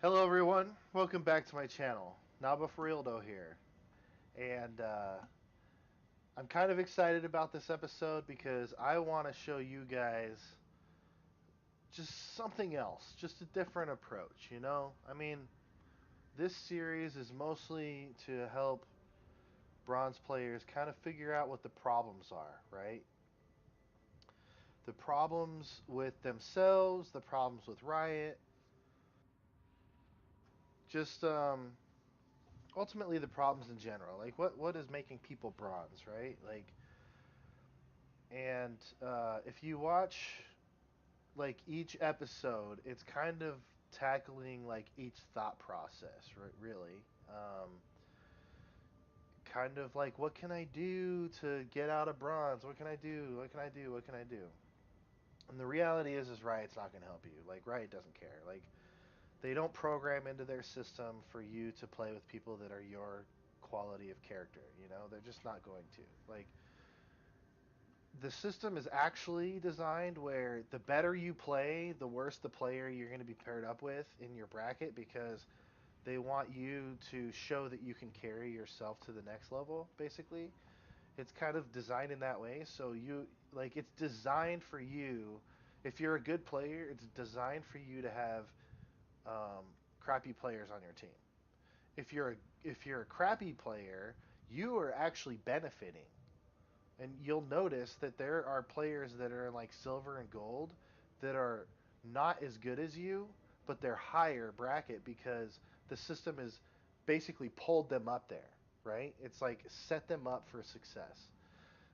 Hello everyone, welcome back to my channel. Naba Farildo here. And I'm kind of excited about this episode because I want to show you guys just something else, just a different approach, you know? I mean, this series is mostly to help bronze players kind of figure out what the problems are, right? The problems with themselves, the problems with Riot, just ultimately the problems in general. Like what is making people bronze, right? Like, and if you watch like each episode, it's kind of tackling like each thought process, really. Kind of like, what can I do to get out of bronze? What can I do? What can I do? What can I do? And the reality is Riot's not going to help you. Like, Riot doesn't care. Like, they don't program into their system for you to play with people that are your quality of character. You know, they're just not going to. Like, the system is actually designed where the better you play, the worse the player you're going to be paired up with in your bracket because they want you to show that you can carry yourself to the next level, basically. It's kind of designed in that way. So it's designed for you. If you're a good player, it's designed for you to have crappy players on your team. If you're a crappy player, you are actually benefiting. And you'll notice that there are players that are in like silver and gold that are not as good as you, but they're higher bracket because the system has basically pulled them up there, right? It's like set them up for success.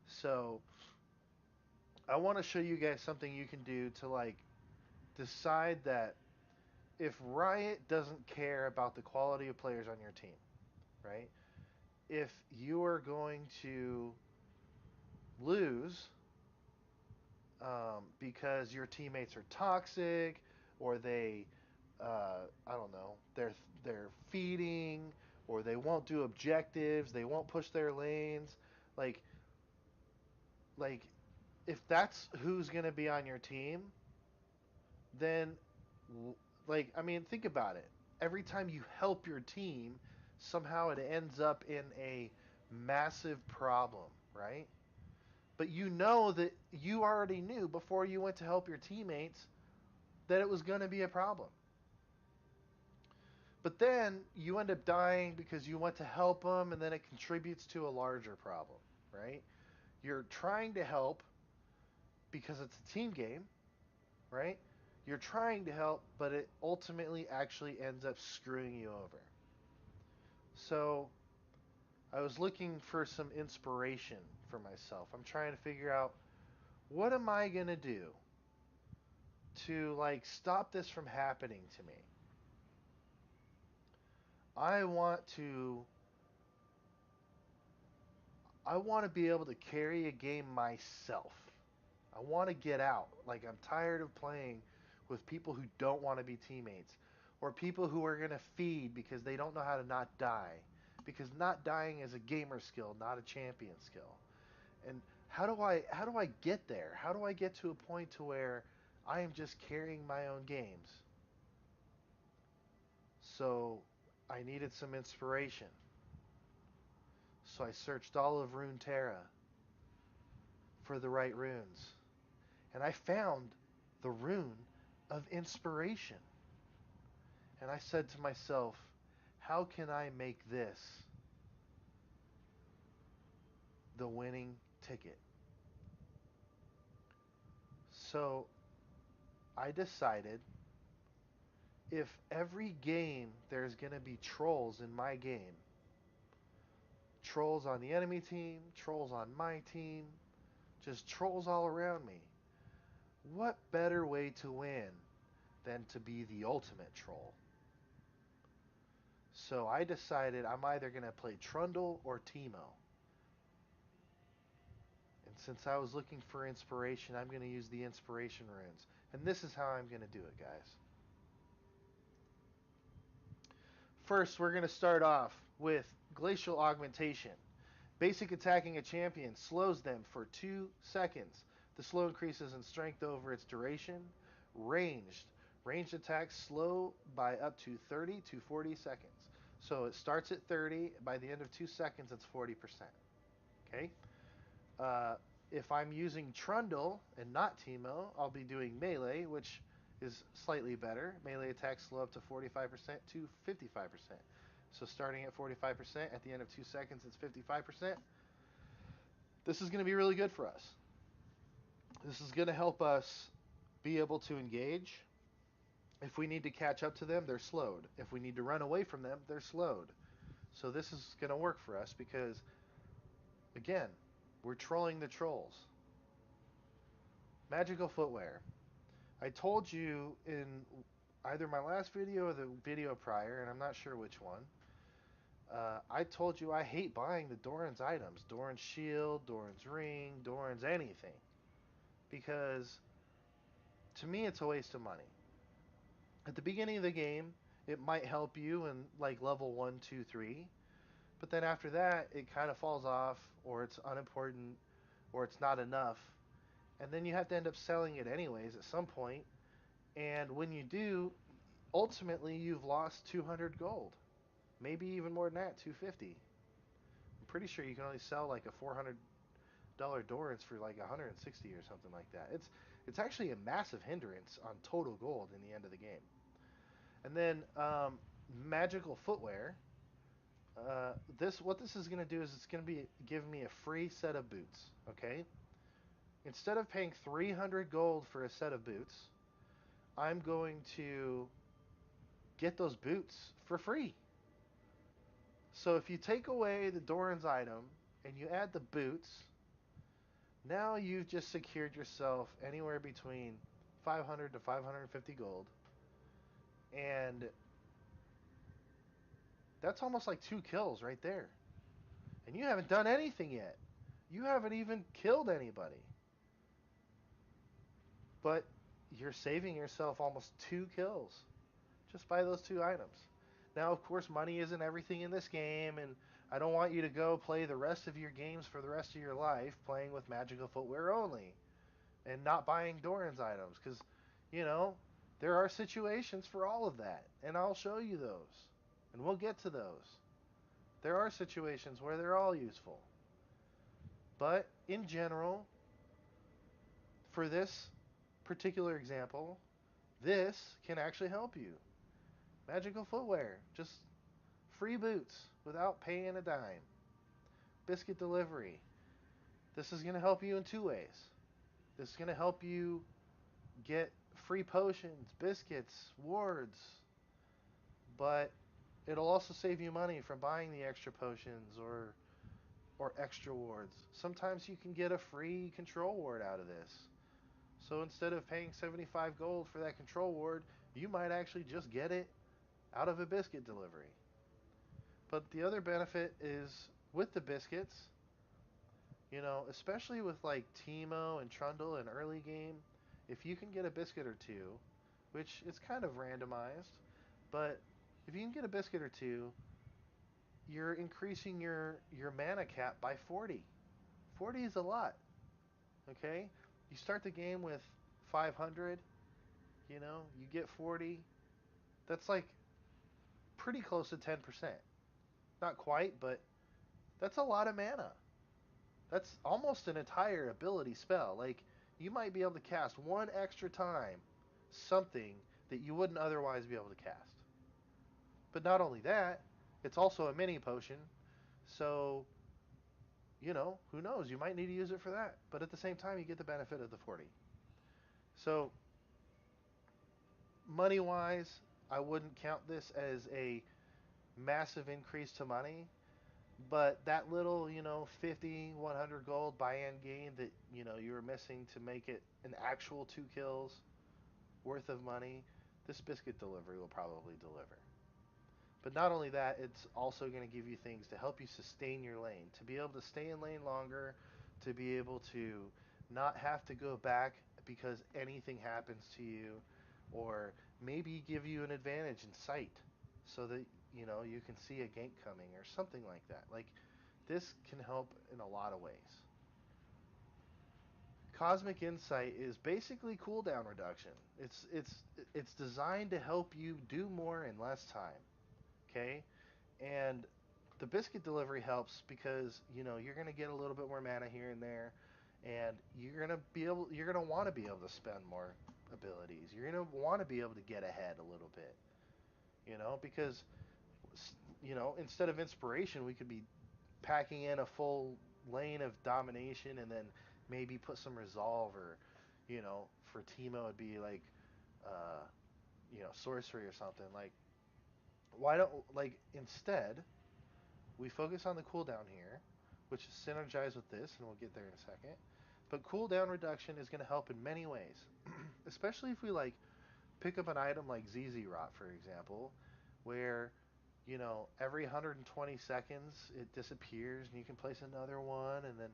So I want to show you guys something you can do to like decide that if Riot doesn't care about the quality of players on your team, right? If you are going to lose because your teammates are toxic or I don't know, they're feeding or they won't do objectives, they won't push their lanes, like like if that's who's going to be on your team, then like I mean think about it. Every time you help your team, somehow it ends up in a massive problem, right? But you know that you already knew before you went to help your teammates that it was going to be a problem. But then you end up dying because you went to help them, and then it contributes to a larger problem, right? You're trying to help because it's a team game, right? You're trying to help, but it ultimately actually ends up screwing you over. So I was looking for some inspiration for myself. I'm trying to figure out what am I going to do to like stop this from happening to me. I want to I want to be able to carry a game myself. I want to get out. Like I'm tired of playing with people who don't want to be teammates or people who are going to feed because they don't know how to not die. Because not dying is a gamer skill, not a champion skill. And how do I get there? How do I get to a point to where I am just carrying my own games? So I needed some inspiration. So I searched all of Runeterra for the right runes. And I found the rune of inspiration. And I said to myself, how can I make this the winning ticket? So I decided if every game there's going to be trolls in my game, trolls on the enemy team, trolls on my team, just trolls all around me, what better way to win than to be the ultimate troll? So I decided I'm either going to play Trundle or Teemo. And since I was looking for inspiration, I'm going to use the inspiration runes. And this is how I'm going to do it, guys. First, we're going to start off with Glacial Augmentation. Basic attacking a champion slows them for 2 seconds. The slow increases in strength over its duration. Ranged Ranged attacks slow by up to 30 to 40 seconds. So it starts at 30. By the end of 2 seconds, it's 40%. Okay. Uh, if I'm using Trundle and not Teemo, I'll be doing melee, which is slightly better. Melee attacks slow up to 45% to 55%. So starting at 45%, at the end of 2 seconds, it's 55%. This is going to be really good for us. This is going to help us be able to engage. If we need to catch up to them, they're slowed. If we need to run away from them, they're slowed. So this is going to work for us because, again, we're trolling the trolls. Magical footwear. I told you in either my last video or the video prior, and I'm not sure which one, I told you I hate buying the Doran's items. Doran's shield, Doran's ring, Doran's anything. Because to me it's a waste of money. At the beginning of the game, it might help you in like level 1, 2, 3, but then after that it kind of falls off, or it's unimportant, or it's not enough. And then you have to end up selling it anyways at some point. And when you do, ultimately you've lost 200 gold. Maybe even more than that, 250. I'm pretty sure you can only sell like a $400 Dorans for like 160 or something like that. It's actually a massive hindrance on total gold in the end of the game. And then magical footwear. What this is going to do is it's going to be give me a free set of boots. Okay. Instead of paying 300 gold for a set of boots, I'm going to get those boots for free. So if you take away the Doran's item and you add the boots, now you've just secured yourself anywhere between 500 to 550 gold. And that's almost like 2 kills right there. And you haven't done anything yet. You haven't even killed anybody. But you're saving yourself almost 2 kills just by those 2 items. Now, of course, money isn't everything in this game, and I don't want you to go play the rest of your games for the rest of your life playing with magical footwear only and not buying Doran's items, because, you know, there are situations for all of that, and I'll show you those, and we'll get to those. There are situations where they're all useful. But in general, for this particular example, this can actually help you. Magical footwear, just free boots without paying a dime. Biscuit delivery. This is going to help you in 2 ways. This is going to help you get free potions, biscuits, wards, but it'll also save you money from buying the extra potions or extra wards. Sometimes you can get a free control ward out of this. So instead of paying 75 gold for that control ward, you might actually just get it out of a biscuit delivery. But the other benefit is with the biscuits, especially with like Teemo and Trundle in early game, if you can get a biscuit or two, which is kind of randomized, but if you can get a biscuit or two, you're increasing your mana cap by 40. 40 is a lot, okay? You start the game with 500, you get 40. That's like pretty close to 10%. Not quite, but that's a lot of mana. That's almost an entire ability spell. Like, you might be able to cast one extra time something that you wouldn't otherwise be able to cast. But not only that, it's also a mini potion, so, who knows? You might need to use it for that. But at the same time, you get the benefit of the 40. So, money-wise, I wouldn't count this as a massive increase to money. But that little, 50, 100 gold buy-in gain that, you were missing to make it an actual 2 kills worth of money, this biscuit delivery will probably deliver. But not only that, it's also going to give you things to help you sustain your lane, to be able to stay in lane longer, to be able to not have to go back because anything happens to you, or maybe give you an advantage in sight so that, you can see a gank coming or something like that. Like, this can help in a lot of ways. Cosmic Insight is basically cooldown reduction. It's designed to help you do more in less time. Okay, and the biscuit delivery helps because you're gonna get a little bit more mana here and there, and you're gonna want to be able to spend more abilities. You're gonna want to be able to get ahead a little bit. Because instead of inspiration, we could be packing in a full lane of domination and then maybe put some resolve or for Teemo it'd be like uh, sorcery or something. Like why don't instead we focus on the cooldown here, which is synergized with this, and we'll get there in a second. But cooldown reduction is going to help in many ways, especially if we pick up an item like ZZ Rot, for example, where every 120 seconds it disappears and you can place another one, and then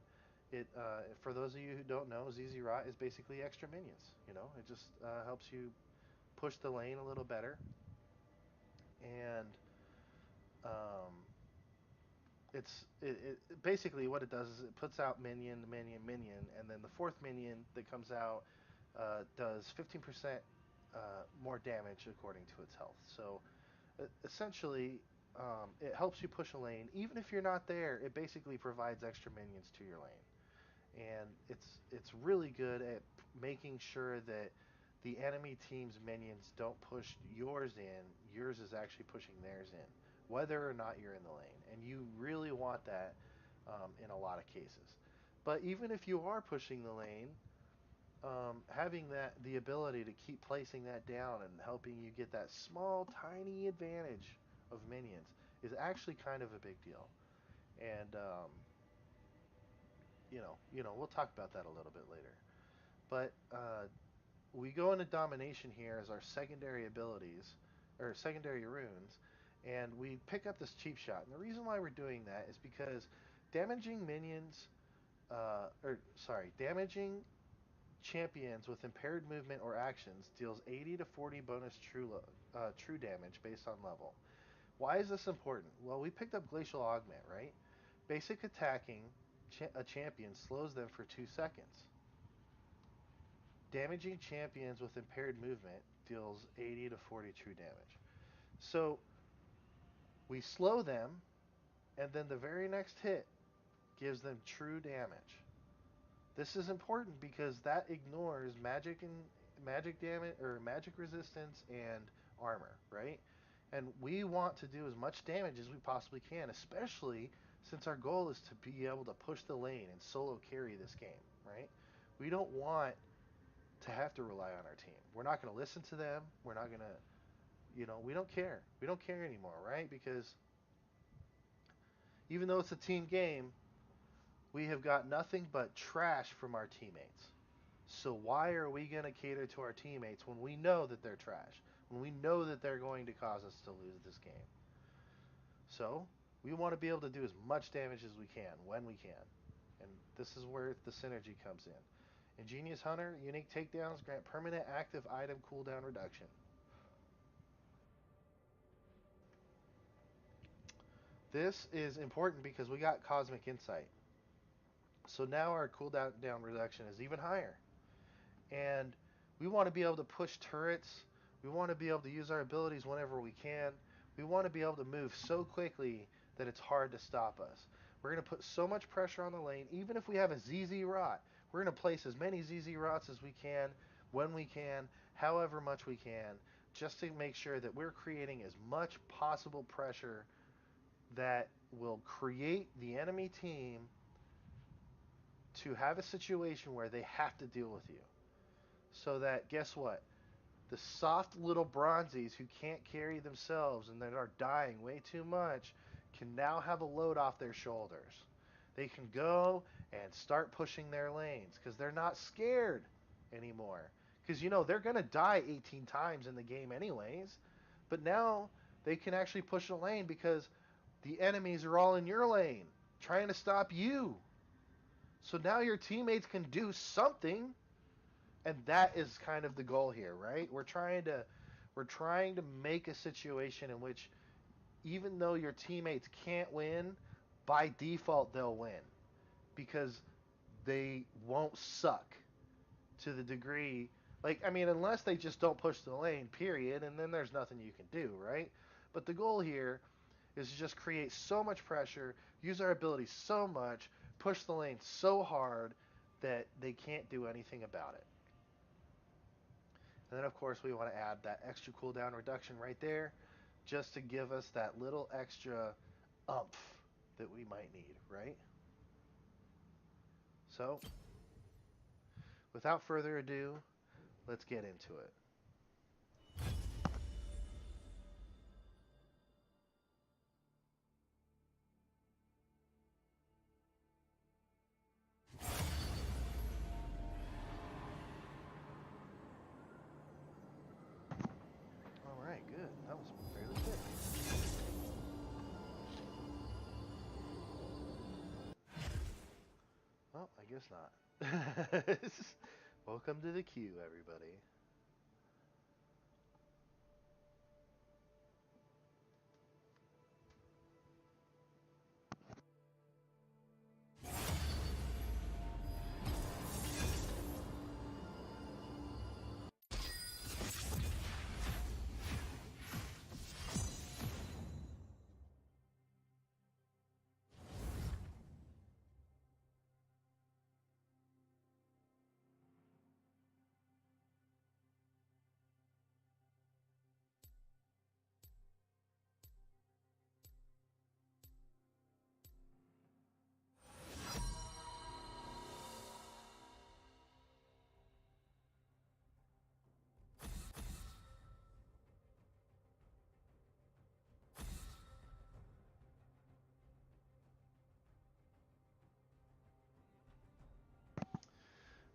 for those of you who don't know, ZZ Rot is basically extra minions. It just helps you push the lane a little better, and um, basically what it does is it puts out minion, minion, minion, and then the fourth minion that comes out does 15% more damage according to its health. So essentially, it helps you push a lane. Even if you're not there, it basically provides extra minions to your lane, and it's really good at making sure that the enemy team's minions don't push yours in. Yours is actually pushing theirs in, whether or not you're in the lane, and you really want that in a lot of cases. But even if you are pushing the lane, having the ability to keep placing that down and helping you get that small, tiny advantage of minions is actually kind of a big deal. And we'll talk about that a little bit later. But we go into domination here as our secondary abilities or secondary runes, and we pick up this cheap shot. And the reason why we're doing that is because damaging minions, damaging champions with impaired movement or actions deals 80 to 40 bonus true damage based on level. Why is this important? Well, we picked up Glacial Augment, right? Basic attacking a champion slows them for 2 seconds. Damaging champions with impaired movement deals 80 to 40 true damage. So we slow them, and then the very next hit gives them true damage. This is important because that ignores magic damage or magic resistance and armor, right? And we want to do as much damage as we possibly can, especially since our goal is to be able to push the lane and solo carry this game, right? We don't want to have to rely on our team. We're not going to listen to them. We're not going to, we don't care. We don't care anymore, right? Because even though it's a team game, we have got nothing but trash from our teammates. So why are we going to cater to our teammates when we know that they're trash? When we know that they're going to cause us to lose this game? So we want to be able to do as much damage as we can when we can. And this is where the synergy comes in. Ingenious Hunter, unique takedowns grant permanent active item cooldown reduction. This is important because we got Cosmic Insight. So now our cooldown reduction is even higher. And we want to be able to push turrets. We want to be able to use our abilities whenever we can. We want to be able to move so quickly that it's hard to stop us. We're going to put so much pressure on the lane, even if we have a ZZ Rot. We're going to place as many ZZ Rots as we can, when we can, however much we can, just to make sure that we're creating as much possible pressure that will create the enemy team to have a situation where they have to deal with you. So that, guess what? The soft little bronzies who can't carry themselves and that are dying way too much can now have a load off their shoulders. They can go and start pushing their lanes because they're not scared anymore. Because, they're going to die 18 times in the game anyways. But now they can actually push a lane because the enemies are all in your lane trying to stop you. So now your teammates can do something, and that is kind of the goal here, right? We're trying to make a situation in which even though your teammates can't win, by default they'll win because they won't suck. to the degree, like, I mean, unless they just don't push the lane, period, and then there's nothing you can do, right? But the goal here is to just create so much pressure, use our ability so much, push the lane so hard that they can't do anything about it. And then, of course, we want to add that extra cooldown reduction right there, just to give us that little extra umph that we might need, right? So, without further ado, let's get into it. All right, good. That was fairly quick. Well, I guess not. Welcome to the queue, everybody.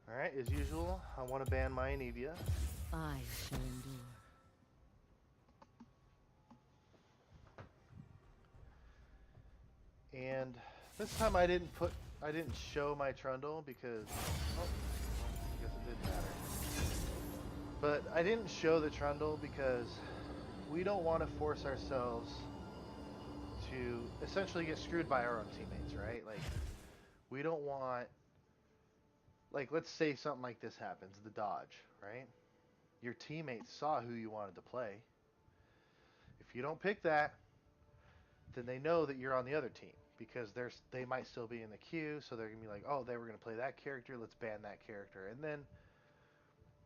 All right, as usual, I want to ban my Anivia. I shall endure. And this time I didn't show my Trundle because, oh, I guess it didn't matter. But I didn't show the Trundle because we don't want to force ourselves to essentially get screwed by our own teammates, right? Like, we don't want, like, let's say something like this happens, the dodge, right? Your teammates saw who you wanted to play. If you don't pick that, then they know that you're on the other team because they might still be in the queue, so they're gonna be like, oh, they were gonna play that character, let's ban that character, and then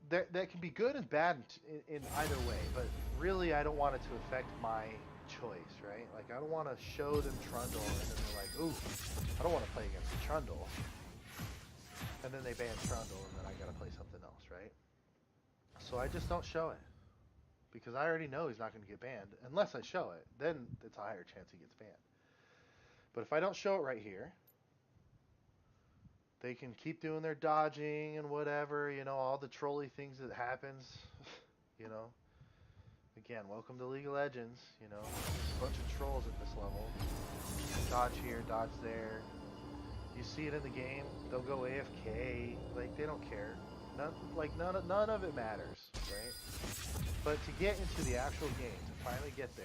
that can be good and bad in either way. But really, I don't want it to affect my choice, right? Like I don't want to show them Trundle and then they're like, ooh, I don't want to play against the Trundle, and then they ban Trundle and then I gotta play something else, right? So I just don't show it because I already know he's not going to get banned unless I show it. Then it's a higher chance he gets banned. But if I don't show it right here, they can keep doing their dodging and whatever, all the trolly things that happens, you know. Again, welcome to League of Legends, there's a bunch of trolls at this level. Dodge here, dodge there. You see it in the game, they'll go AFK, like they don't care. None of it matters, right? But to get into the actual game, to finally get there,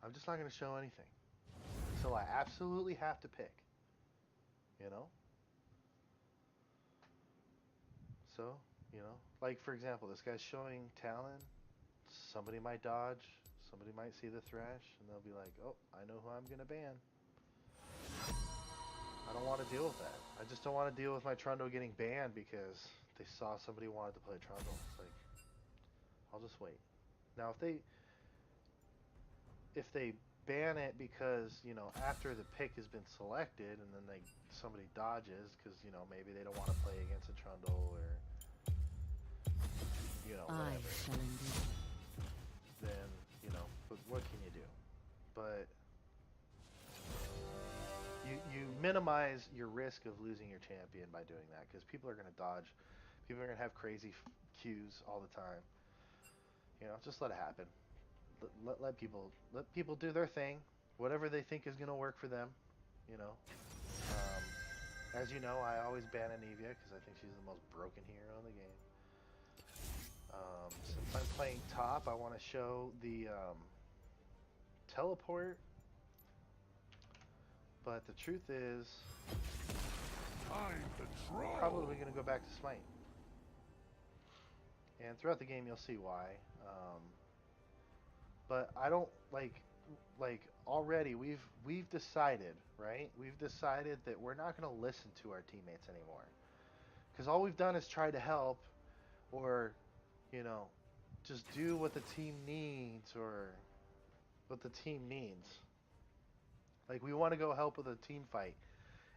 I'm just not going to show anything until I absolutely have to pick, you know? So, like for example, this guy's showing Talon. Somebody might dodge, somebody might see the Thresh, and they'll be like, oh, I know who I'm going to ban. I don't want to deal with that. I just don't want to deal with my Trundle getting banned because they saw somebody wanted to play Trundle. It's like, I'll just wait. Now, if they ban it because after the pick has been selected and then somebody dodges because maybe they don't want to play against a Trundle or I whatever, shall endure. then what can you do? But you minimize your risk of losing your champion by doing that because people are going to dodge, people are going to have crazy queues all the time. Just let it happen. Let people do their thing, whatever they think is going to work for them. You know, as you know, I always ban Anivia because I think she's the most broken hero in the game. Since I'm playing top, I want to show the teleport, but the truth is, probably going to go back to Smite. And throughout the game, you'll see why. But I don't like already we've decided, right? We've decided that we're not going to listen to our teammates anymore. Because all we've done is try to help, or you know, just do what the team needs or what the team needs. Like we want to go help with a team fight,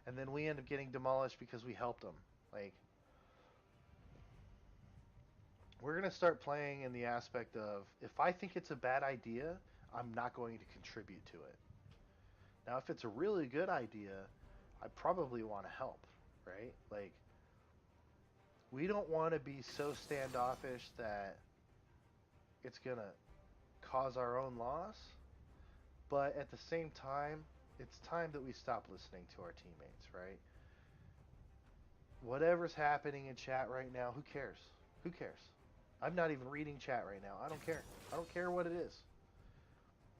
and then we end up getting demolished because we helped them. Like we're gonna start playing in the aspect of if I think it's a bad idea, I'm not going to contribute to it. Now, if it's a really good idea, I probably want to help, right? Like we don't want to be so standoffish that it's gonna cause our own loss, but at the same time, it's time that we stop listening to our teammates, right? Whatever's happening in chat right now, who cares? Who cares? I'm not even reading chat right now. I don't care. I don't care what it is.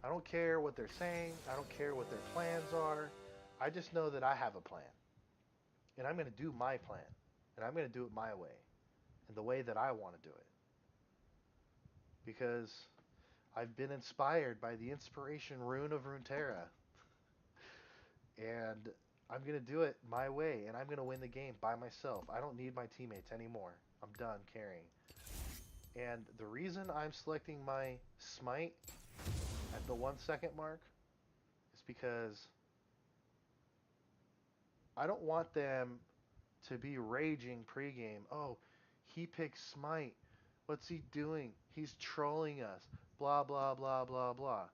I don't care what they're saying. I don't care what their plans are. I just know that I have a plan. And I'm going to do my plan. And I'm going to do it my way. And the way that I want to do it. Because I've been inspired by the inspiration rune of Runeterra. And I'm going to do it my way. And I'm going to win the game by myself. I don't need my teammates anymore. I'm done carrying. And the reason I'm selecting my Smite at the 1 second mark is because I don't want them to be raging pregame. Oh, he picked Smite. What's he doing? He's trolling us. Blah, blah, blah, blah, blah.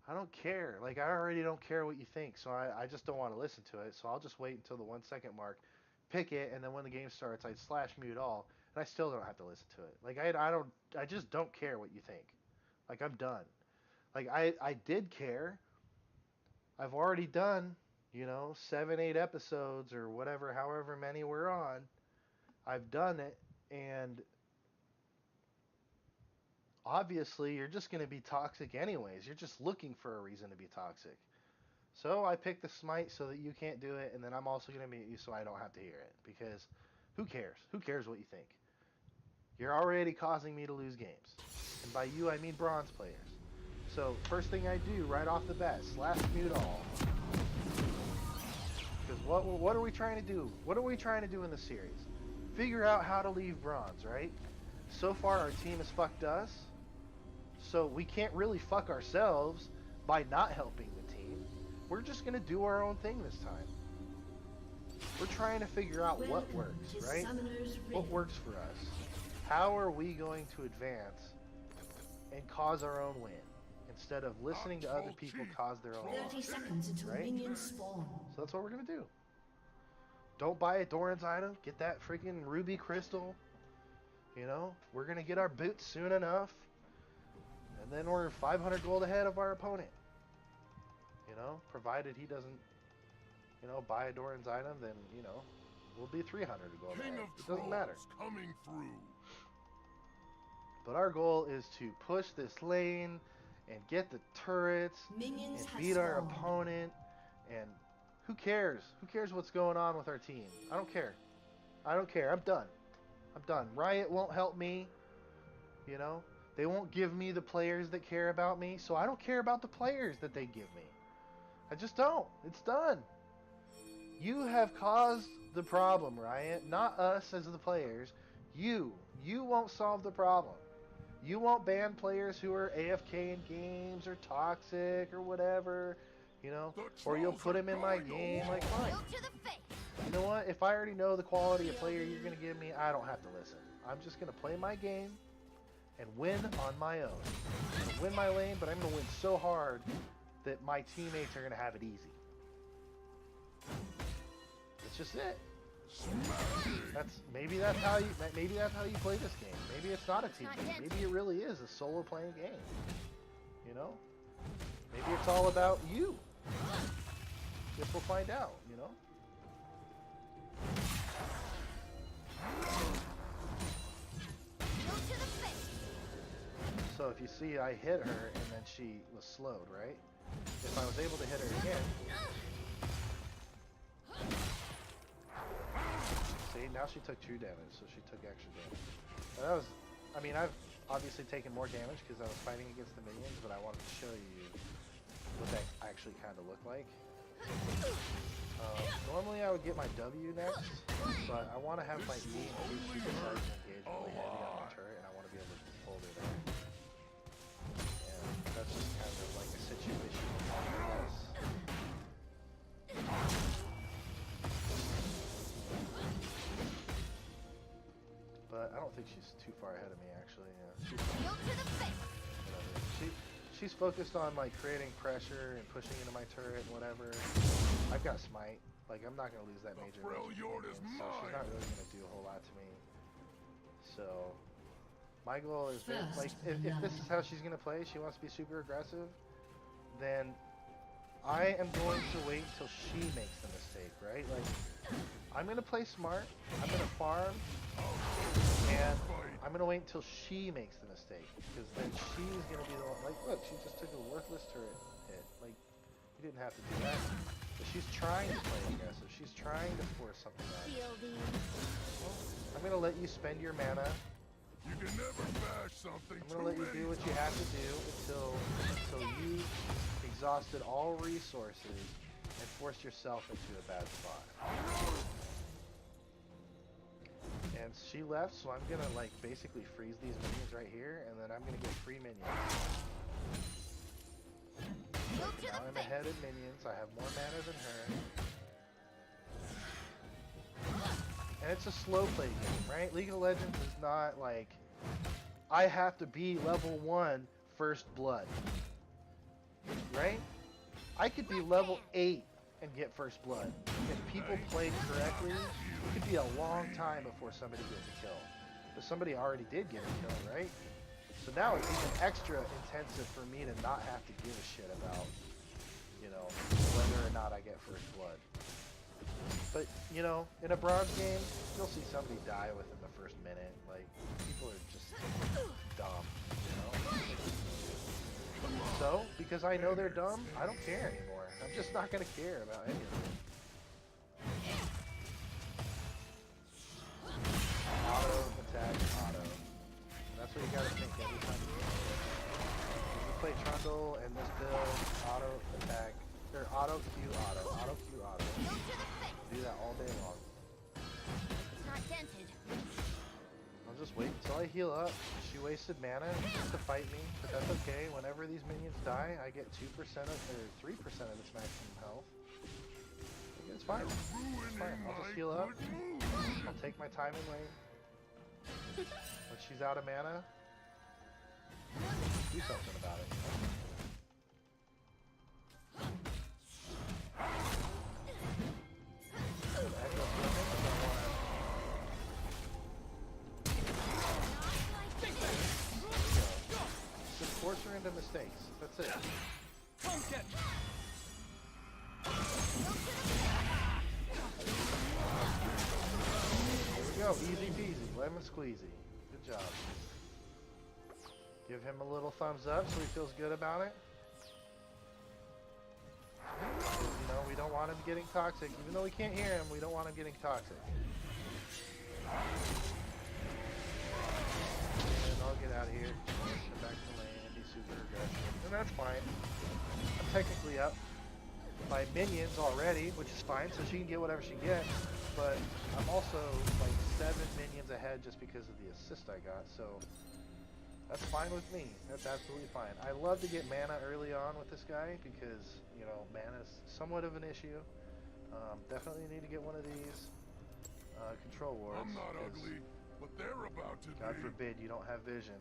I don't care. Like, I already don't care what you think, so I just don't want to listen to it. So I'll just wait until the 1 second mark, pick it, and then when the game starts, I'd slash mute all, and I still don't have to listen to it. Like, I just don't care what you think. Like, I'm done. Like, I did care. I've already done, 7, 8 episodes or whatever, however many we're on. I've done it, and obviously you're just going to be toxic anyways. You're just looking for a reason to be toxic. So I picked the Smite so that you can't do it, and then I'm also going to mute you so I don't have to hear it. Because who cares? Who cares what you think? You're already causing me to lose games. And by you, I mean bronze players. So first thing I do right off the bat, slash mute all. Because what are we trying to do? What are we trying to do in the series? Figure out how to leave bronze, right? So far our team has fucked us. So we can't really fuck ourselves by not helping the team. We're just going to do our own thing this time. We're trying to figure out what works, right? What works for us. How are we going to advance and cause our own win instead of listening to other people cause their own loss, 30 seconds until right? minions spawn. So that's what we're going to do. Don't buy a Doran's item. Get that freaking ruby crystal. We're going to get our boots soon enough. And then we're 500 gold ahead of our opponent. Provided he doesn't, buy a Doran's item, then, we'll be 300 gold ahead. It doesn't matter. Coming through. But our goal is to push this lane and get the turrets Minions and have beat our spawned. opponent. And who cares? Who cares what's going on with our team? I don't care. I don't care. I'm done. I'm done. Riot won't help me. They won't give me the players that care about me, so I don't care about the players that they give me. I just don't. It's done. You have caused the problem, Riot, not us as the players. You won't solve the problem. You won't ban players who are AFK in games or toxic or whatever, or you'll put them in my game. Like, fine. You know what? If I already know the quality of player you're going to give me, I don't have to listen. I'm just going to play my game and win on my own. I'm going to win my lane, but I'm going to win so hard that my teammates are going to have it easy. That's just it. Maybe that's how you play this game. Maybe it's not a team game. Maybe it really is a solo playing game. Maybe it's all about you. Guess we'll find out, So if you see, I hit her and then she was slowed, right? If I was able to hit her again, See, now she took 2 damage, so she took extra damage. Now that was, I mean, I've obviously taken more damage because I was fighting against the minions, but I wanted to show you what that actually kind of looked like. Normally I would get my W next, but I want to have my E in case she decides to engage really heavy on my turret, and I want to be able to hold her there. And that's just kind of like a situation like this. But I don't think she's too far ahead of me, actually. She's focused on like creating pressure and pushing into my turret and whatever. I've got smite. Like, I'm not gonna lose that major minion, so she's not really gonna do a whole lot to me. So my goal is like, if this is how she's gonna play, she wants to be super aggressive, then I am going to wait until she makes the mistake, right? Like, I'm gonna play smart, I'm gonna farm, and I'm gonna wait until she makes the mistake, because then she's gonna be the one. Like, look, she just took a worthless turret hit. Like, you didn't have to do that. But she's trying to play aggressive. She's trying to force something out. I'm gonna let you spend your mana. You can never bash something. I'm gonna let you do what you have to do until you exhausted all resources and forced yourself into a bad spot. And she left, so I'm gonna like basically freeze these minions right here, and then I'm gonna get free minions. Now I'm ahead in minions. I have more mana than her. And it's a slow play game, right? League of Legends is not like I have to be level 1 first blood. Right? I could be level 8 and get first blood. If people played correctly, it could be a long time before somebody gets a kill. But somebody already did get a kill, right? So now it's even extra intensive for me to not have to give a shit about, you know, whether or not I get first blood. But, you know, in a bronze game, you'll see somebody die within the first minute. Like, people are just dumb, you know? So, because I know they're dumb, I don't care anymore. I'm just not going to care about any of it. Auto, attack, auto. That's what you gotta think every time you play. If you play Trundle and this build, auto, attack, or auto, Q, auto, auto, Q, auto. Do that all day long. I'll just wait until I heal up. She wasted mana just to fight me, but that's okay. Whenever these minions die, I get 2% of, or 3% of its maximum health. It's fine. It's fine. I'll just heal up. I'll take my time in lane. When she's out of mana, do something about it. Just force her into mistakes. That's it. There we go. Easy peasy. Lemon squeezy. Good job. Give him a little thumbs up so he feels good about it. You know, we don't want him getting toxic. Even though we can't hear him, we don't want him getting toxic. And I'll get out of here. Come back to lane and be super aggressive. And that's fine. I'm technically up by minions already, which is fine, so she can get whatever she gets. But I'm also like 7 minions ahead just because of the assist I got, so that's fine with me. That's absolutely fine. I love to get mana early on with this guy because, you know, mana is somewhat of an issue. Definitely need to get one of these control wards. I'm not ugly, but they're about to God be. forbid you don't have vision.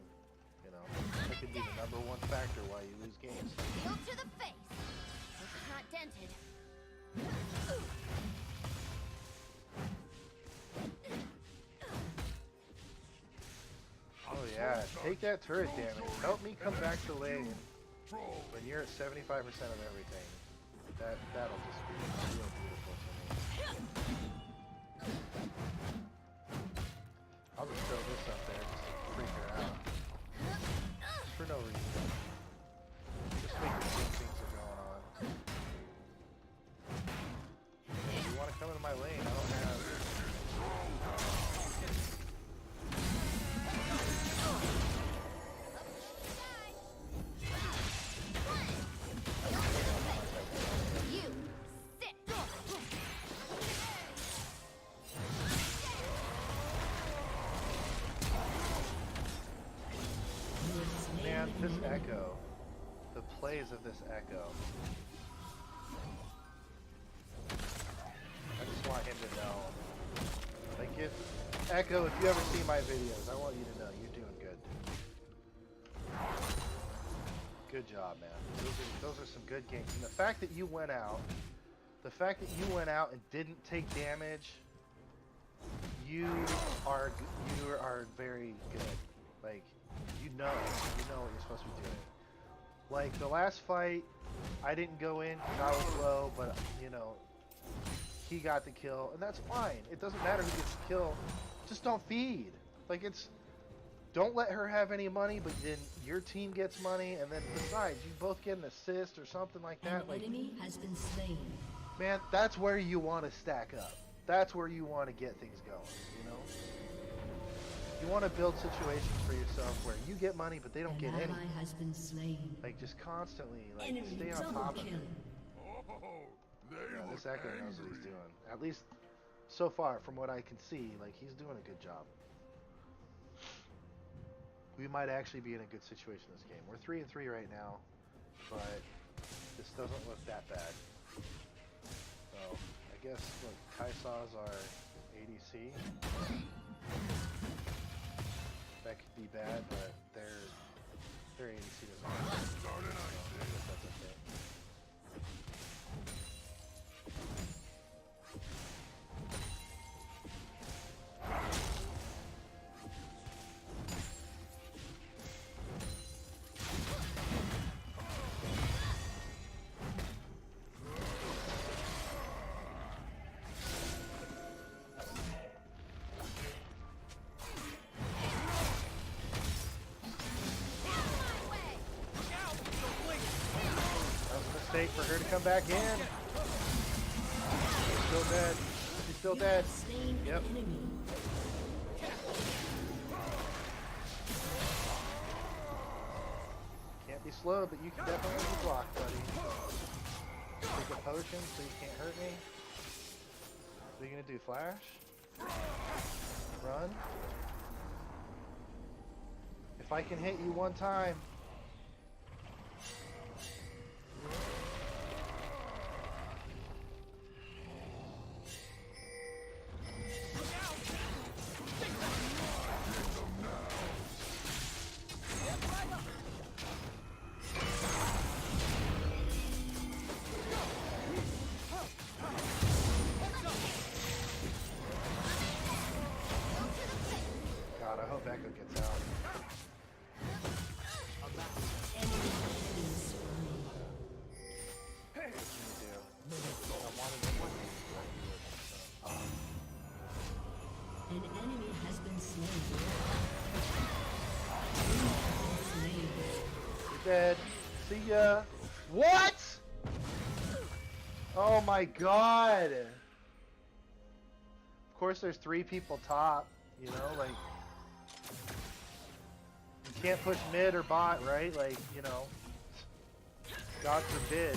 You know, that could be the #1 factor why you lose games. Go to the face. It's not dented. Oh yeah, take that turret damage. Help me come back to lane when you're at 75% of everything. That'll just be real beautiful to me. I'll just throw this up there just to freak her out. For no reason. Just make her think things are going on. If you want to come into my lane, I don't have man, this Echo, the plays of this Echo. I just want him to know. Like, if Echo, if you ever see my videos, I want you to know you're doing good. Good job, man. Those are some good games. And the fact that you went out, and didn't take damage, you are very good. Like, you know what you're supposed to be doing. Like the last fight, I didn't go in because I was low, but you know, he got the kill, and that's fine. It doesn't matter who gets the kill. Just don't feed. Like, don't let her have any money, but then your team gets money, and then besides, you both get an assist or something like that. An enemy has been slain. Man, that's where you want to stack up. That's where you want to get things going, you know? You want to build situations for yourself where you get money, but they don't get any. An ally has been slain. Like, just constantly, like, Enemy stay on double top of kill. it. Oh, they Yeah, look this Echo knows what angry. he's doing. At least, so far, from what I can see, like, he's doing a good job. We might actually be in a good situation this game. We're 3-3 right now, but this doesn't look that bad. So, I guess, look, Kai'Sa's our ADC. That could be bad, but their ADC doesn't matter. So, I guess that's okay. For her to come back in. She's still dead. She's still dead. Slain Yep. an enemy. Can't be slow, but you can definitely be blocked, buddy. Take a potion so you can't hurt me. What are you gonna do? Flash? Run? If I can hit you one time. God, I hope Echo gets out. An enemy has been slain. You're dead. See ya. What? Oh my god. Of course there's 3 people top, you know, like, you can't push mid or bot, right? Like, you know, God forbid.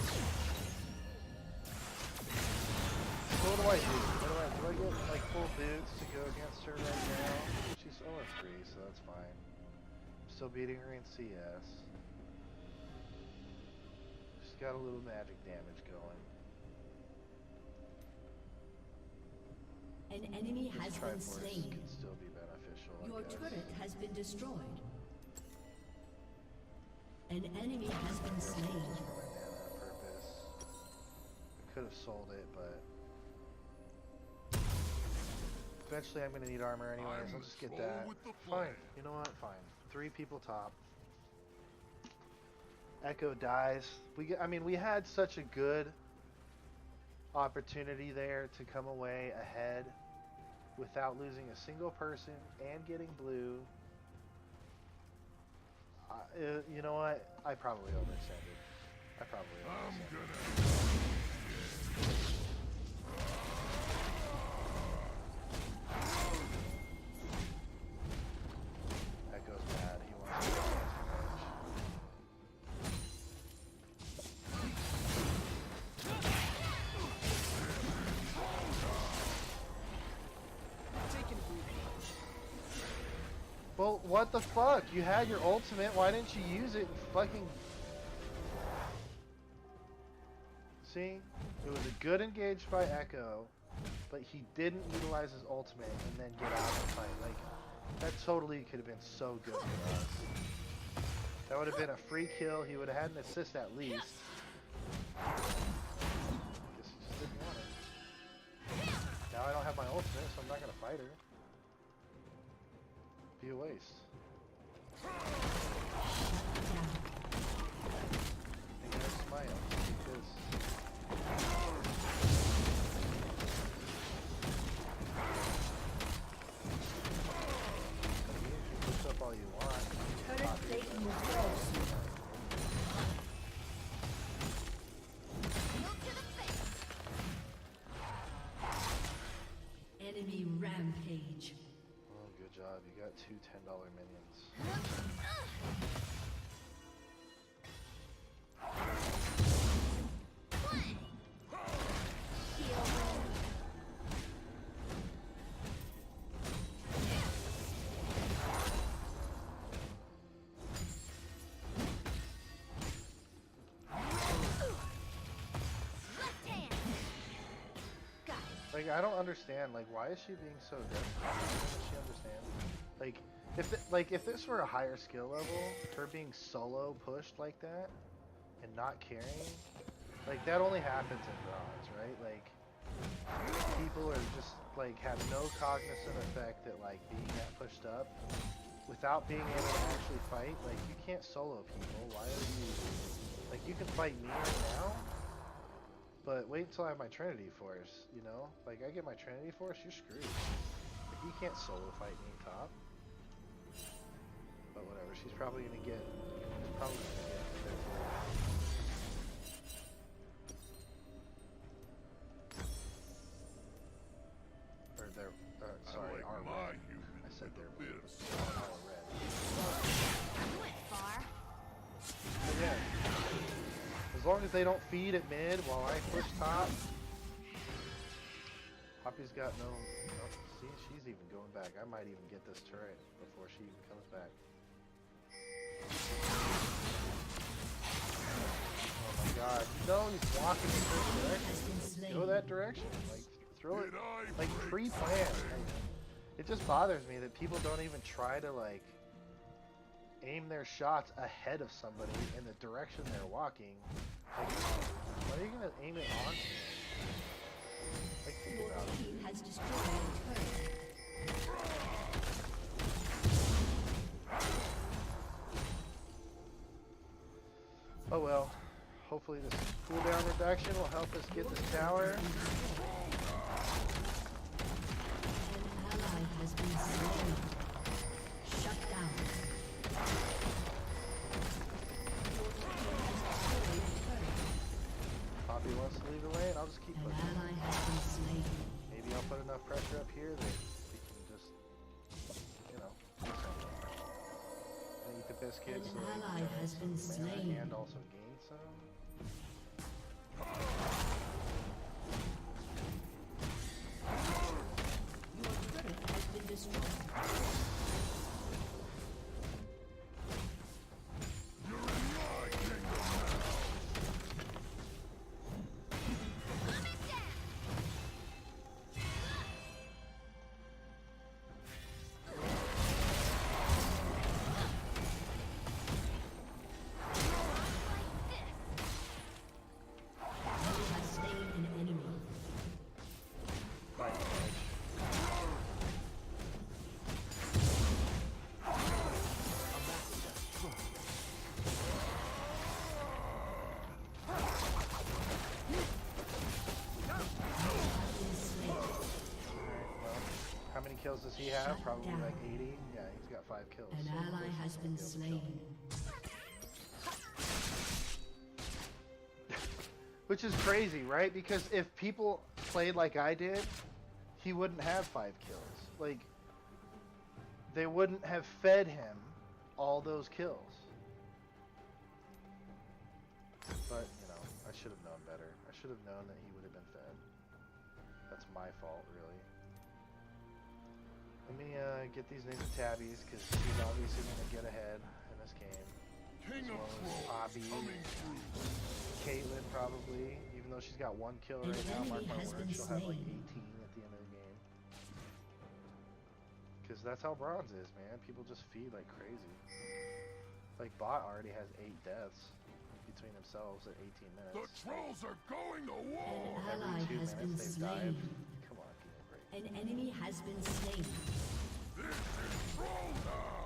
So what do I do? Do I get like full boots to go against her right now? She's 0-3, so that's fine. Still beating her in CS. She's got a little magic damage going. An enemy has This been Triforce slain. can still be beneficial, Your I guess. turret has been destroyed. An enemy has been slain. For my mana purpose. I could have sold it, but eventually I'm gonna need armor anyways. I'll just get Roll that. with the Fine. plan. You know what? Fine. 3 people top. Echo dies. We had such a good opportunity there to come away ahead without losing a single person and getting blue. You know what? I probably overextended. I'm overextended. gonna... Echo's mad. He wants to go against Well, what the fuck? You had your ultimate, why didn't you use it and fucking... See? It was a good engage by Echo, but he didn't utilize his ultimate and then get out of the fight. Like, that totally could have been so good for us. That would have been a free kill, he would have had an assist at least. Guess he just didn't want it. Now I don't have my ultimate, so I'm not gonna fight her. Be a waste. And there's Smile. Take this. You can push up all you want. Turret plating will fall soon. Move to the face. Enemy rampage. Oh, good job. You got two $10 minions. Left hand. Got it. Like, I don't understand. Like, why is she being so desperate? Doesn't she understand? Like, if this were a higher skill level, her being solo pushed like that and not carrying, like, that only happens in bronze, right? Like, people are just, like, have no cognizant effect that, like, being that pushed up without being able to actually fight. Like, you can't solo people. Why are you... Like, you can fight me right now, but wait until I have my Trinity Force, you know? Like, I get my Trinity Force, you're screwed. Like, you can't solo fight me top. But whatever, she's probably gonna get... Or they're... sorry, I like our my red. human I said with they're a bit blue. of Our red. You went far. But yeah. As long as they don't feed at mid while I push top. Poppy's got no... see, she's even going back. I might even get this turret before she even comes back. Oh my god. No, he's walking in this direction. Go that direction. Like, throw it. Did I Like, break pre-plan. Like, it just bothers me that people don't even try to, like, aim their shots ahead of somebody in the direction they're walking. Like, why are you gonna aim it onto me? Like, think Your about it. team has destroyed a turret. Oh well. Hopefully this cooldown reduction will help us get this tower. An ally has been slain. Shut down. Your team has destroyed a turret. Poppy wants to leave the lane, I'll just keep An pushing. ally has been slain. Maybe I'll put enough pressure up here that we can just, you know, do something. And eat the biscuits An so we can ally generate has been some mana slain. and also gain some. Your turret has been destroyed. You have slain an enemy. Right. Well, how many kills does he have? Shut Probably down. like 80. Yeah, he's got 5 kills. An so of ally course has he's been gonna be able to kill me. slain. Which is crazy, right? Because if people played like I did, he wouldn't have 5 kills. Like, they wouldn't have fed him all those kills. But, you know, I should have known better. I should have known that he would have been fed. That's my fault, really. Let me get these ninja tabbies because she's obviously gonna get ahead in this game. King As of well as Trolls Abby, coming through. Caitlyn probably, even though she's got 1 kill An right now. Mark enemy my has words, been she'll have like slain. 18 at the end of the game. Because that's how bronze is, man. People just feed like crazy. Like bot already has 8 deaths between themselves at 18 The minutes. trolls are going to war. An ally Every 2 has been minutes they've dived. slain. Come on, give me a break. An enemy has been slain. This is Troll now.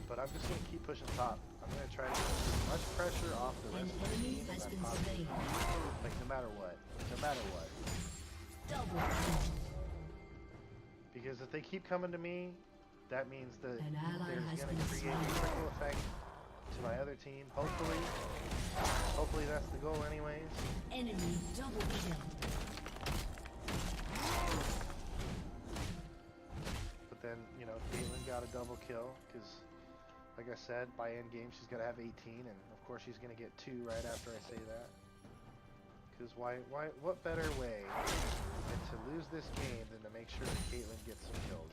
But I'm just gonna keep pushing top. I'm gonna try to get as much pressure off the An rest of the enemy team has as I been possibly slain. can. Like no matter what. No matter what. Double kill. Because if they keep coming to me, that means that An ally there's has gonna been create a slain. trickle effect to my other team. Hopefully that's the goal anyways. Enemy double kill. But then, you know, Caitlyn got a double kill because, like I said, by end game she's gonna have 18, and of course she's gonna get 2 right after I say that. Because what better way than to lose this game than to make sure that Caitlyn gets some kills?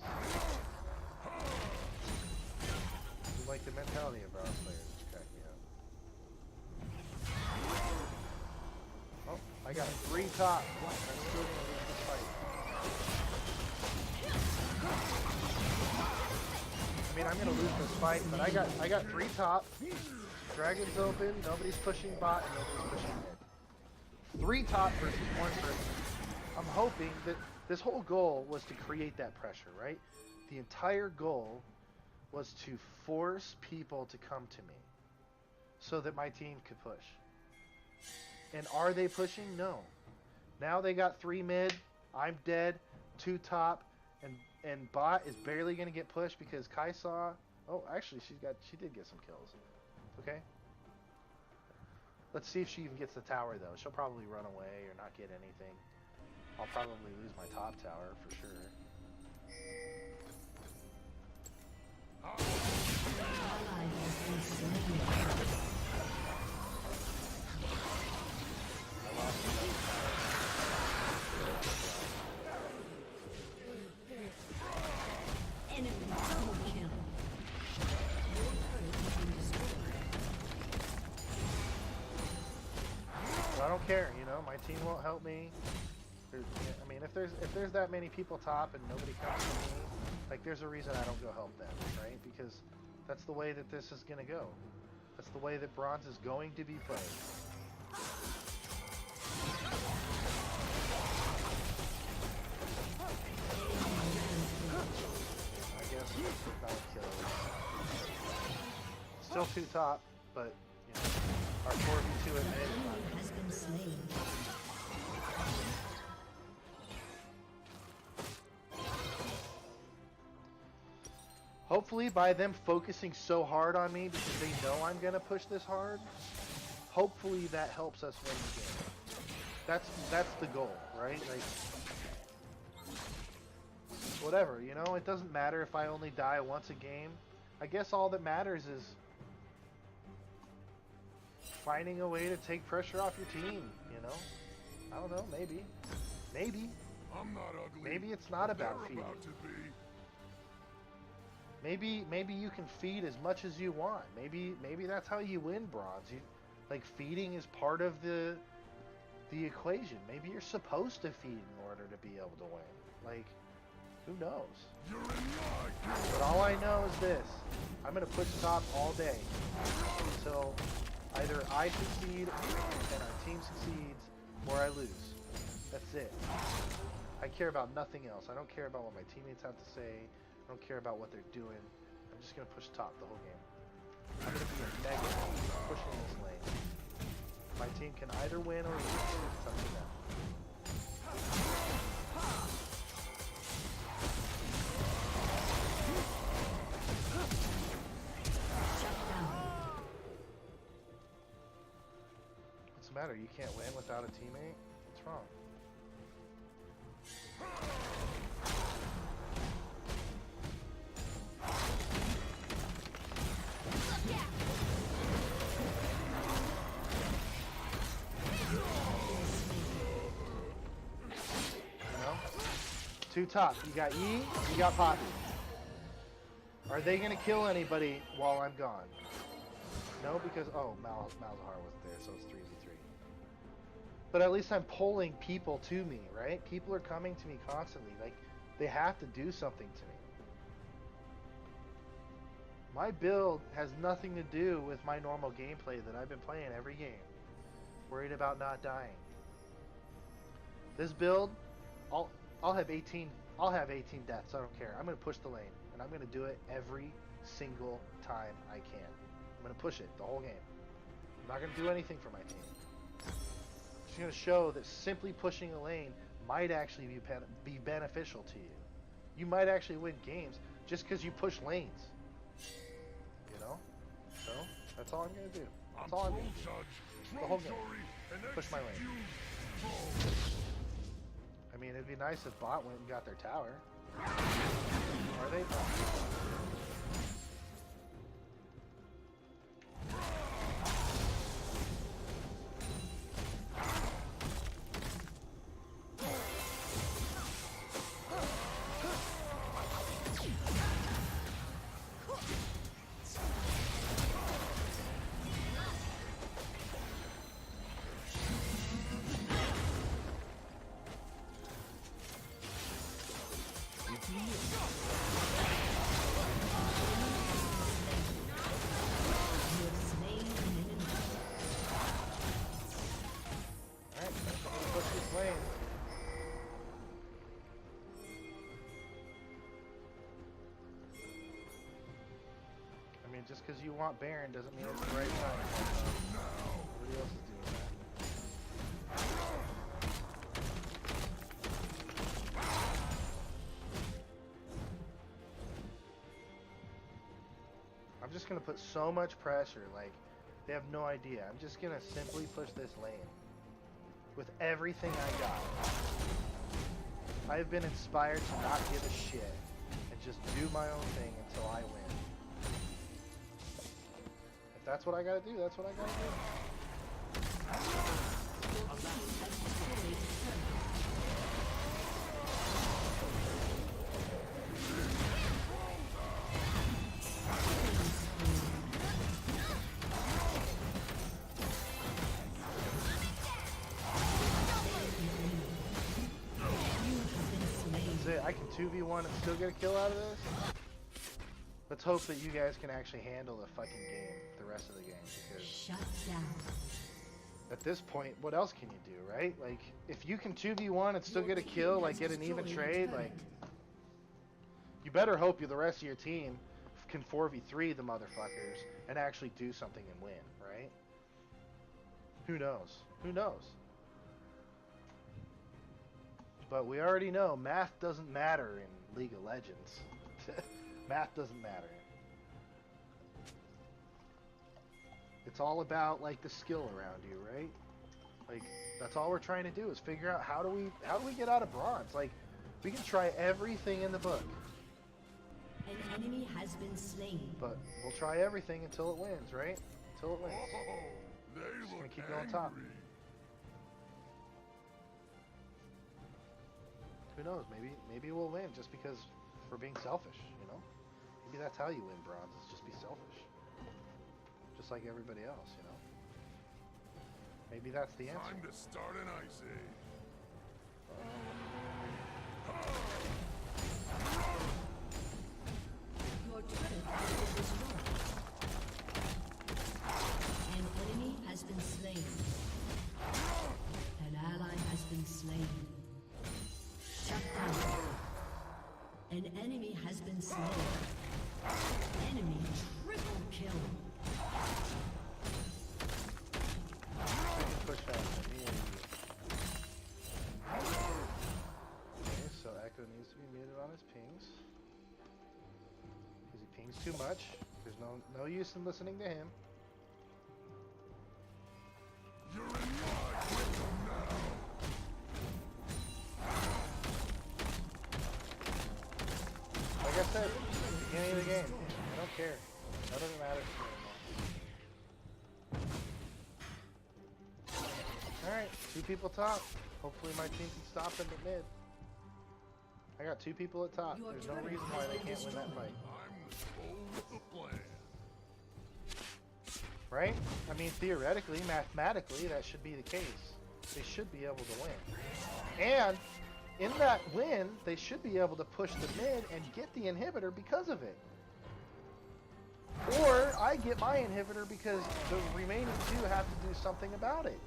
You like the mentality of bronze players, which crack me up. Oh, I got 3 top. I'm still gonna lose this fight. I mean, I'm gonna lose this fight, but I got 3 top. Dragon's open. Nobody's pushing bot, and nobody's pushing mid. 3 top versus 1 person. I'm hoping that this whole goal was to create that pressure, right? The entire goal was to force people to come to me so that my team could push. And are they pushing? No. Now they got 3 mid, I'm dead, 2 top, and bot is barely gonna get pushed because Kai'Sa. Oh, actually, she did get some kills. Okay. Let's see if she even gets the tower though. She'll probably run away or not get anything. I'll probably lose my top tower for sure. Ally has been slain. I lost my top Enemy double kill. Your turret has been destroyed. But I don't care, you know. My team won't help me. I mean, if there's that many people top and nobody comes to me, like there's a reason I don't go help them, right? Because that's the way that this is gonna go. That's the way that bronze is going to be played. I guess not kills. Still 2 top, but you know, our 4v2 at mid. Enemy has been slain. Hopefully by them focusing so hard on me because they know I'm going to push this hard, hopefully that helps us win the game. That's the goal, right? Like, whatever, you know, it doesn't matter if I only die once a game. I guess all that matters is finding a way to take pressure off your team, you know? I don't know, maybe. Maybe. I'm not ugly. Maybe it's not about They're feeding. about to be. Maybe you can feed as much as you want. Maybe that's how you win bronze. Like feeding is part of the equation. Maybe you're supposed to feed in order to be able to win. Like, who knows? You're in luck. But all I know is this: I'm gonna push top all day until either I succeed and our team succeeds, or I lose. That's it. I care about nothing else. I don't care about what my teammates have to say. I don't care about what they're doing. I'm just gonna push top the whole game. I'm gonna be a mega pushing this lane. My team can either win or lose. It's up to them. Shut down. What's the matter? You can't win without a teammate? What's wrong? Look out! You know? Two top. You got E, you got Poppy. Are they gonna kill anybody while I'm gone? No, because oh, Malzahar wasn't there, so it's 3v3. But at least I'm pulling people to me, right? People are coming to me constantly. Like they have to do something to me. My build has nothing to do with my normal gameplay that I've been playing every game. Worried about not dying. This build, I'll have 18 deaths. I don't care. I'm gonna push the lane, and I'm gonna do it every single time I can. I'm gonna push it the whole game. I'm not gonna do anything for my team. I'm just gonna show that simply pushing a lane might actually be beneficial to you. You might actually win games just because you push lanes. You know? So that's all I'm gonna do. That's all I'm gonna do. The whole game. Push my lane. I mean, it'd be nice if bot went and got their tower. Are they? Just because you want Baron doesn't mean it's the right time. Everybody else is doing that. I'm just gonna put so much pressure, like they have no idea. I'm just gonna simply push this lane with everything I got. I have been inspired to not give a shit and just do my own thing until I win. If that's what I gotta do, that's what I gotta do. That's it. I can 2v1 and still get a kill out of this? Let's hope that you guys can actually handle the fucking game, the rest of the game, because Shut down. at this point, what else can you do, right? Like, if you can 2v1 and still get a kill, like get an even trade, like, you better hope the rest of your team can 4v3 the motherfuckers and actually do something and win, right? Who knows? Who knows? But we already know math doesn't matter in League of Legends. Math doesn't matter. It's all about like the skill around you, right? Like that's all we're trying to do is figure out how do we get out of bronze? Like we can try everything in the book, An enemy has been slain. but we'll try everything until it wins, right? Until it wins. Oh, they Just gonna look keep going top. angry. Who knows? Maybe we'll win just because we're being selfish, you know? Maybe that's how you win bronze, is just be selfish. Just like everybody else, you know? Maybe that's the answer. Time to start an ice age. Your turret has been destroyed. An enemy has been slain. An ally has been slain. Shut down. An enemy has been slain. Enemy triple kill. We can push faster, me and you. Okay, so Echo needs to be muted on his pings. Because he pings too much. There's no use in listening to him. You're in line with them now. Like I said, beginning of the game. I don't care. That doesn't matter to me anymore. Alright, 2 people top. Hopefully my team can stop them at mid. I got 2 people at top. Your There's no turret reason has why they been can't win that destroyed. fight. I'm the soul with the plan. Right? I mean, theoretically, mathematically, that should be the case. They should be able to win. And in that win, they should be able to push the mid and get the inhibitor because of it. Or I get my inhibitor because the remaining 2 have to do something about it.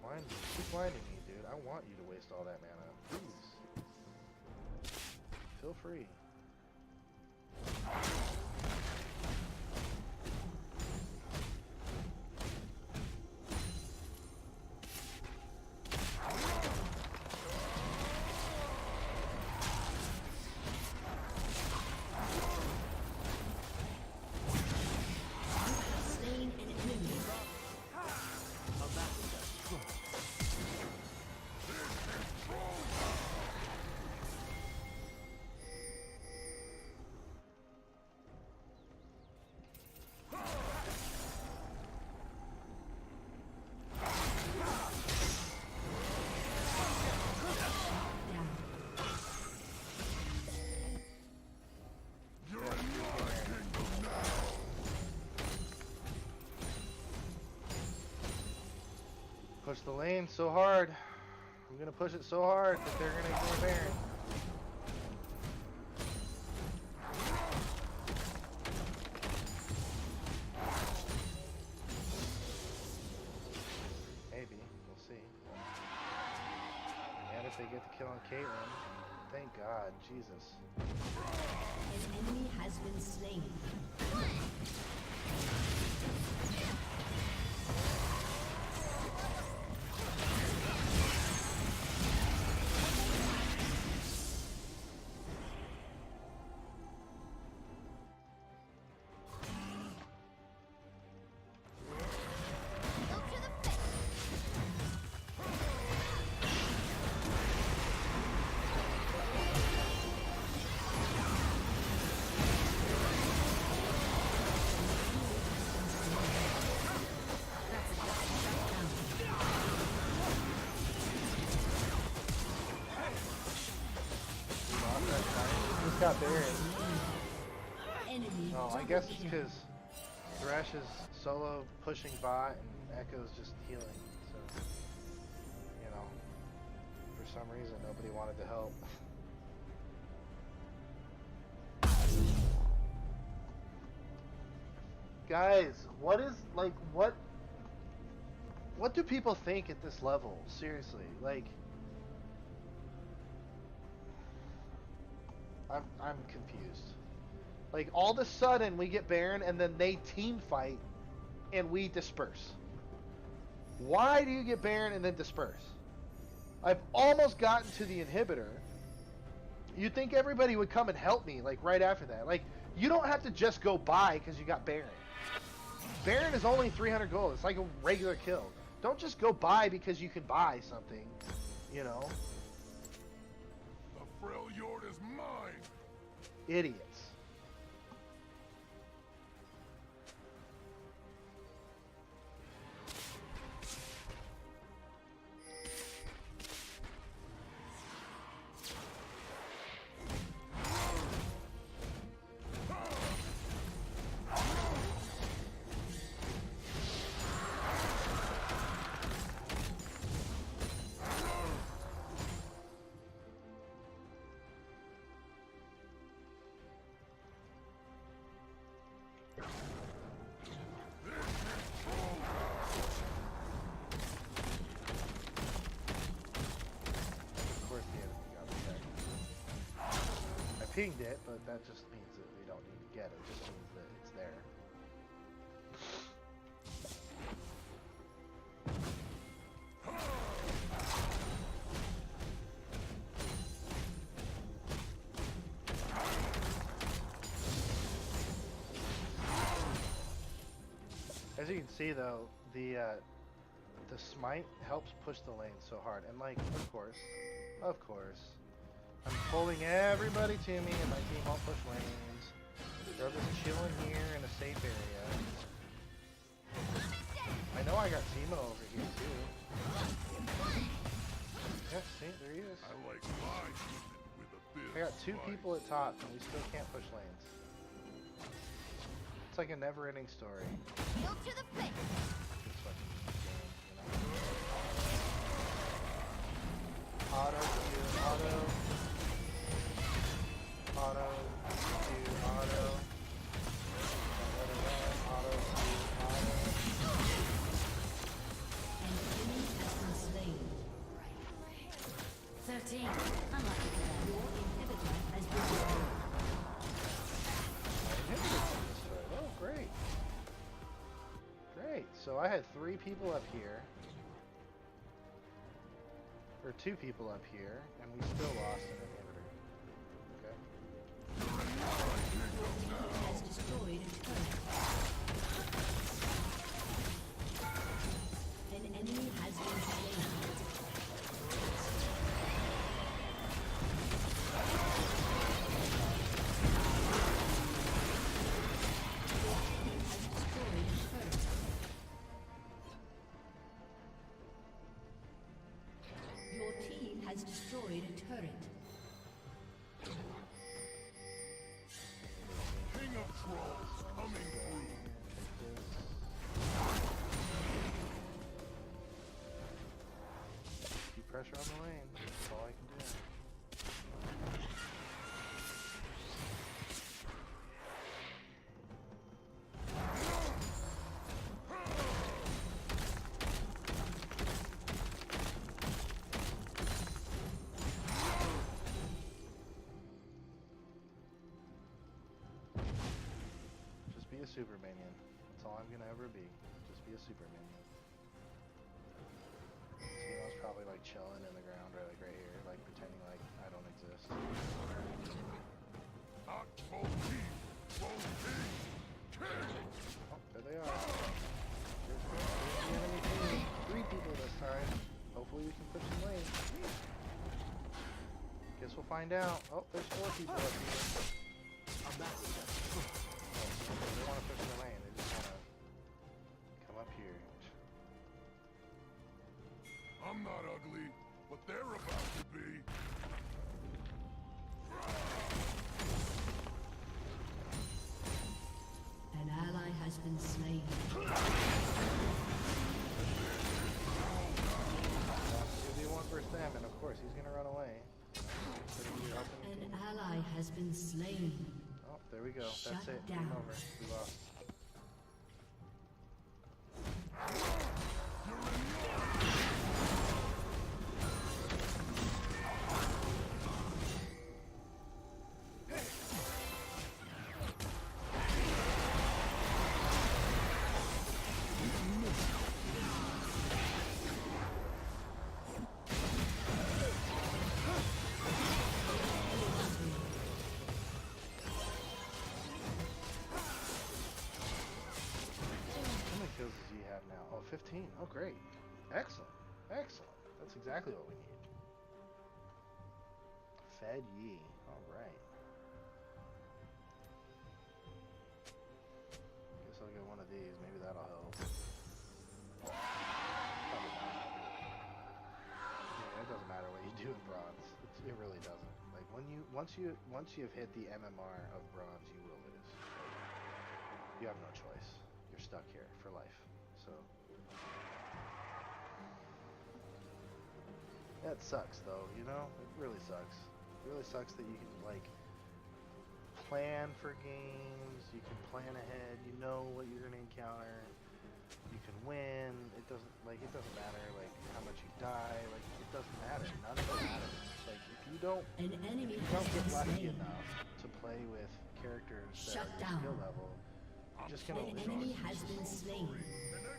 Alright, keep blinding me, dude. I want you to waste all that mana. Please. Feel free. Slain an enemy. Down. You're in my kingdom now. Push the lane so hard. I'm gonna push it so hard that they're gonna ignore Baron. Maybe. We'll see. And if they get the kill on Caitlyn, thank God. Jesus. An enemy has been slain. Go to the face. Just got Baron. Enemy Oh, I double guess it's kill. because Thresh is solo pushing bot and Echo's just healing. So, you know, for some reason nobody wanted to help. Guys, what is like what do people think at this level? Seriously, like I'm confused. Like all of a sudden we get Baron and then they team fight and we disperse. Why do you get Baron and then disperse? I've almost gotten to the inhibitor. You'd think everybody would come and help me like right after that. Like you don't have to just go buy because you got Baron. Baron is only 300 gold. It's like a regular kill. Don't just go buy because you can buy something, you know? The Freljord is mine. Idiots. Of course the enemy got attacked. I pinged it, but that just means that we don't need to get it. It just means that it's there. As you can see, though, the smite helps push the lane so hard, and like, of course, I'm pulling everybody to me, and my team won't push lanes. They're just chilling here in a safe area. I know I got Timo over here too. Yeah, see, there he is. I like my human with a bit I got of 2 spice. people at top, and we still can't push lanes. It's like a never-ending story. Heel to the face. This fucking game, you know? Auto, Q, auto. Auto, Q, auto. Auto, Q, auto. An enemy has been slain. 13. Unlucky for them. Your inhibitor has been destroyed. My inhibitor's been destroyed. Oh, great. Great. So I had 3 people up here. Or 2 people up here, and we still lost an inhibitor. Okay. Has destroyed a turret. An enemy has been slain. Your team has destroyed a turret. King of Trolls coming through. Keep pressure on the lane. That's all I can do. Just be a super minion. That's all I'm gonna ever be. Just be a super minion. Timo's probably like chilling in the ground or like right here, like pretending like I don't exist. Hot both team. Both team. King. Oh, there they are. There's the enemy team. 3 people this time. Hopefully we can push some lanes. Guess we'll find out. Oh, there's 4 people up here. Oh, they want to push the lane. They just want to come up here. I'm not ugly, but they're about to be. An ally has been slain. If you want first them, and of course he's gonna run away. So you're helping the An team. ally has been slain. Oh, there we go. That's Shut it. Game down. over. We lost. How many kills does he have now? Oh, 15. Oh, great. Excellent. Excellent. That's exactly what we need. Fed Yi. All right. Guess I'll get one of these. Maybe that'll help. Probably not. Yeah, it doesn't matter what you do in bronze. It really doesn't. Like once you've hit the MMR of bronze, you will lose. You have no choice. You're stuck here for life. So that sucks, though. You know, it really sucks. It really sucks that you can like plan for games. You can plan ahead. You know what you're gonna encounter. You can win. It doesn't matter like how much you die. Like it doesn't matter. None of it matters. Like if you don't An enemy you has don't get been lucky slain. enough to play with characters that Shut are your down. skill level, you're just gonna An lose. enemy has been slain.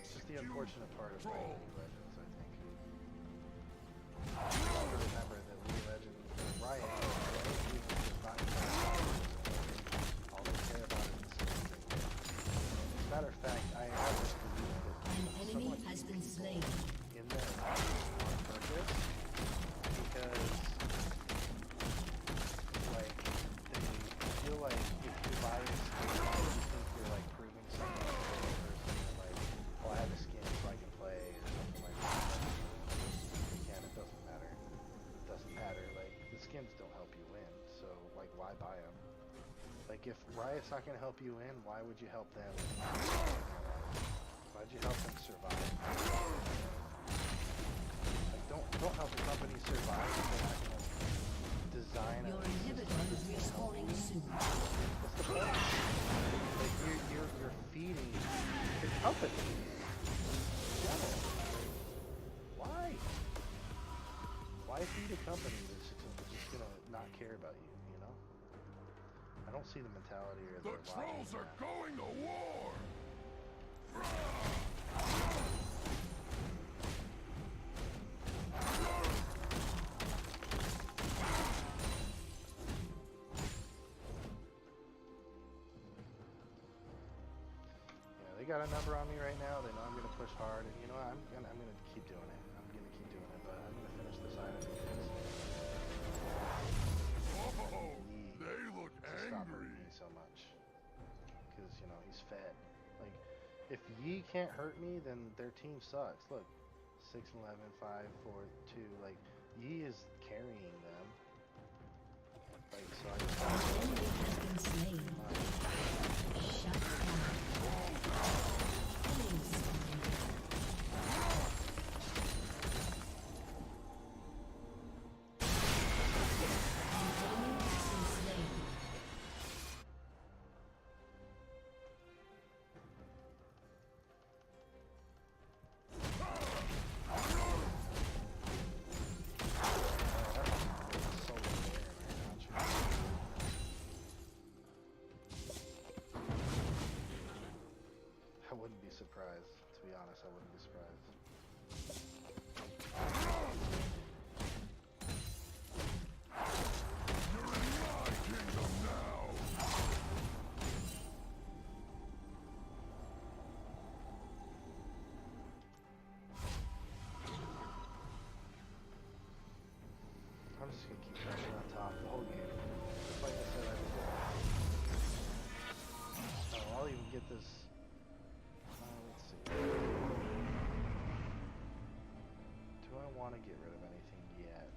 It's just the unfortunate part of playing League of Legends, I think. You have to remember that League of Legends, Riot, is not all they care about is the skill thing. As a matter of fact, I always believe that An enemy someone has been slain. in there on purpose because it's not going to help you win, why would you help them? Why'd you help them survive? Like, don't help the company survive if they're not going to design Your a inhibitor is respawning soon. What's the point? Like, you're feeding the company. No. Why? Why feed a company that's just gonna not care about you, you know? I don't see the mentality or the The logic trolls in are that. going to war! Yeah, they got a number on me right now. They know I'm gonna push hard, and you know what? I'm gonna keep doing it. I'm gonna keep doing it, but I'm gonna finish this item because Oh, Yi they look to stop angry. hurting me so much. Because you know he's fed. Like, if Yi can't hurt me, then their team sucks. Look, 6, 11, 5, 4, 2. Like, Yi is carrying them. Like, so I just An gotta enemy has been slain. Shut down. Killing spree. An enemy has been slain. I wouldn't be surprised. To be honest, I wouldn't be surprised. You're in my kingdom now! I'm just gonna keep pressing on top the whole game. Just like I said I would do. Oh, I'll even get this. Let's see. Do I want to get rid of anything yet?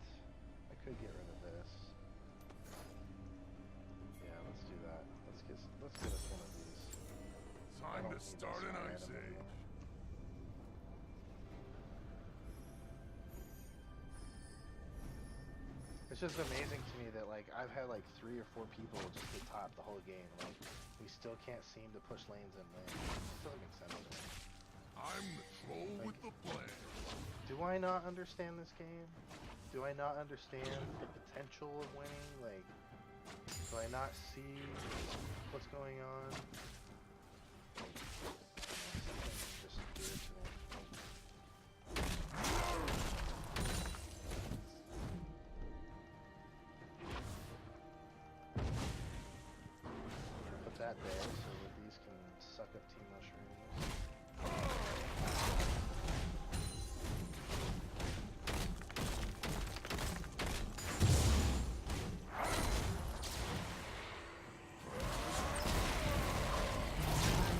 I could get rid of this. Yeah, let's do that. Let's get us one of these. I Time don't to need start this an item ice age. anymore. It's just amazing to me that like I've had like 3 or 4 people just get top the whole game. Like we still can't seem to push lanes and win. It doesn't make sense to me. I'm the troll with the plan. Do I not understand this game? Do I not understand the potential of winning? Like, do I not see what's going on? Something's just weird to me. Put that there so that these can suck up team mushrooms.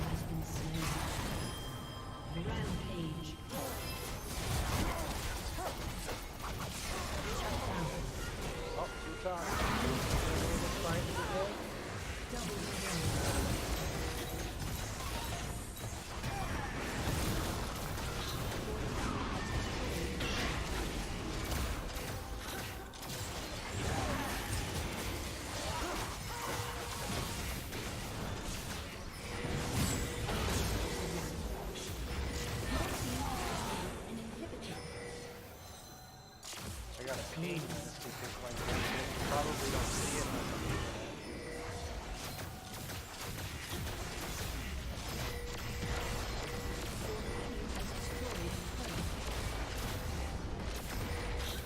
Has been slain. Rampage. Shut down. Oh, 2 times. Find it again. Double kill. An inhibitor. I got a ping because like you probably don't see it unless I'm using it.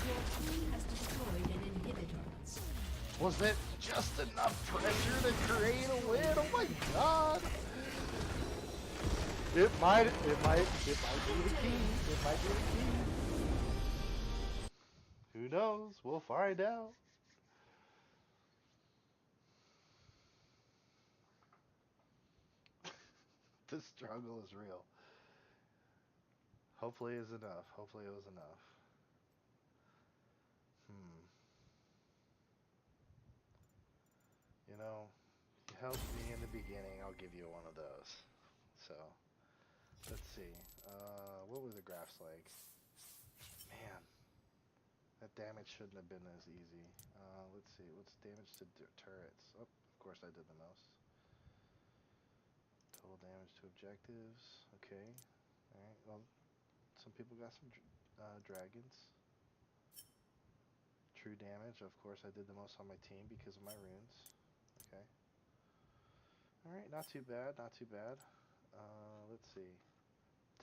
Your team has destroyed an inhibitor. Was it just enough pressure to create a win? Oh my god! It might be the key. It might be the key. Who knows? We'll find out. The struggle is real. Hopefully it's enough. Hopefully it was enough. You know, you helped me in the beginning, I'll give you one of those. So, let's see. What were the graphs like? Man, that damage shouldn't have been as easy. Let's see. What's damage to turrets? Oh, of course I did the most. Total damage to objectives. Okay. Alright, well, some people got some dragons. True damage, of course I did the most on my team because of my runes. Okay. Alright, not too bad, not too bad. Let's see.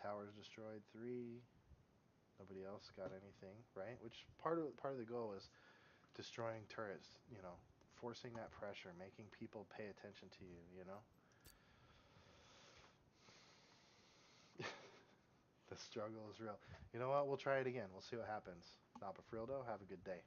Towers destroyed 3. Nobody else got anything, right? Which part of the goal is destroying turrets, you know, forcing that pressure, making people pay attention to you, you know? The struggle is real. You know what? We'll try it again. We'll see what happens. Not for real though. Have a good day.